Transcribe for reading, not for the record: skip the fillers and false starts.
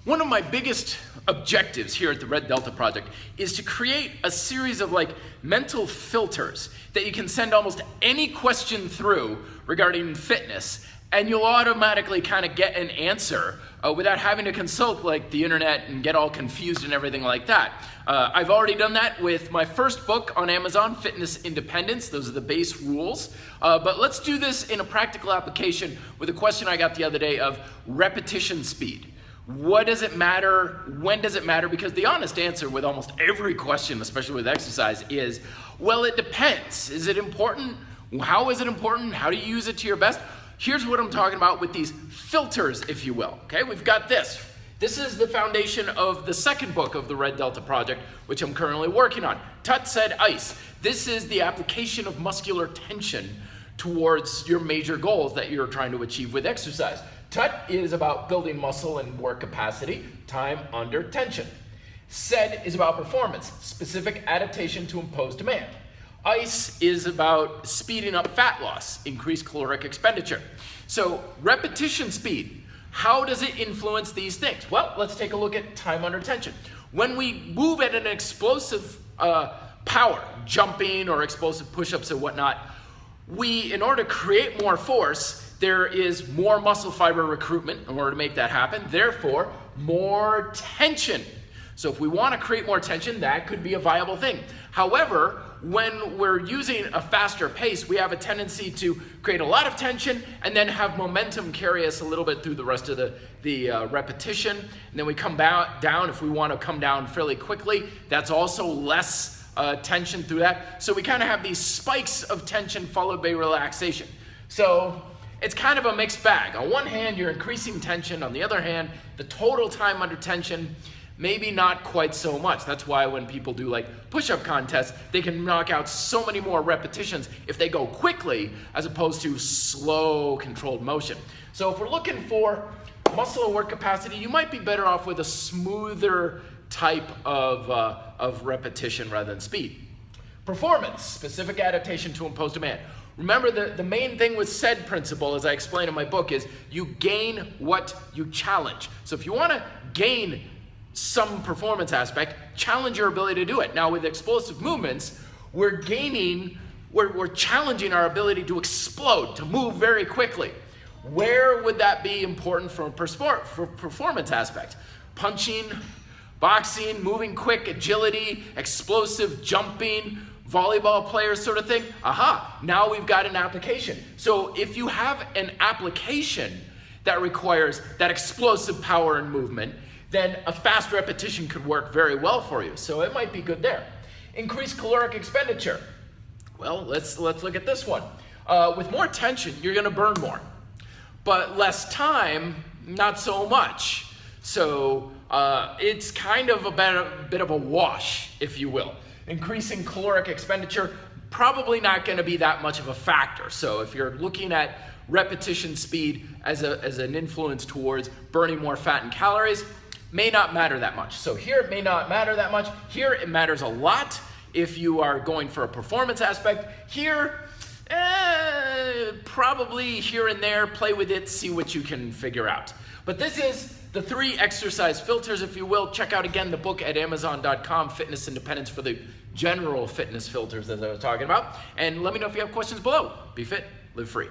One of my biggest objectives here at the Red Delta Project is to create a series of mental filters that you can send almost any question through regarding fitness, and you'll automatically kind of get an answer without having to consult the internet and get all confused and everything like that. I've already done that with my first book on Amazon, Fitness Independence. Those are the base rules. But let's do this in a practical application with a question I got the other day of repetition speed. What does it matter? When does it matter? Because the honest answer with almost every question, especially with exercise, is, well, it depends. Is it important? How is it important? How do you use it to your best? Here's what I'm talking about with these filters, if you will. Okay, we've got this. This is the foundation of the second book of the Red Delta Project, which I'm currently working on. Tut said ice. This is the application of muscular tension towards your major goals that you're trying to achieve with exercise. Tut is about building muscle and work capacity, time under tension. Said is about performance, specific adaptation to imposed demand. Ice is about speeding up fat loss, increased caloric expenditure. So repetition speed, how does it influence these things? Well, let's take a look at time under tension. When we move at an explosive power, jumping or explosive push-ups and whatnot, in order to create more force, there is more muscle fiber recruitment in order to make that happen, therefore more tension. So if we want to create more tension, that could be a viable thing. However, when we're using a faster pace, we have a tendency to create a lot of tension and then have momentum carry us a little bit through the rest of the repetition. And then we come down. If we want to come down fairly quickly, that's also less tension through that. So we kind of have these spikes of tension followed by relaxation. So it's kind of a mixed bag. On one hand, you're increasing tension. On the other hand, the total time under tension, maybe not quite so much. That's why when people do push-up contests, they can knock out so many more repetitions if they go quickly as opposed to slow, controlled motion. So if we're looking for muscle and work capacity, you might be better off with a smoother type of repetition rather than speed. Performance, specific adaptation to imposed demand. Remember, the main thing with SAID principle, as I explain in my book, is you gain what you challenge. So if you want to gain some performance aspect, challenge your ability to do it. Now with explosive movements, we're challenging our ability to explode, to move very quickly. Where would that be important for performance aspect? Punching, boxing, moving quick, agility, explosive jumping, volleyball players sort of thing. Aha, now we've got an application. So if you have an application that requires that explosive power and movement, then a fast repetition could work very well for you. So it might be good there. Increased caloric expenditure. Well, let's look at this one. With more tension, you're gonna burn more. But less time, not so much. So it's kind of a bit of a wash, if you will. Increasing caloric expenditure, probably not going to be that much of a factor. So if you're looking at repetition speed as an influence towards burning more fat and calories, may not matter that much. So here it may not matter that much. Here it matters a lot if you are going for a performance aspect. Here, probably here and there, play with it, see what you can figure out. But this is the 3 exercise filters, if you will. Check out again the book at Amazon.com, Fitness Independence, for the general fitness filters that I was talking about. And let me know if you have questions below. Be fit, live free.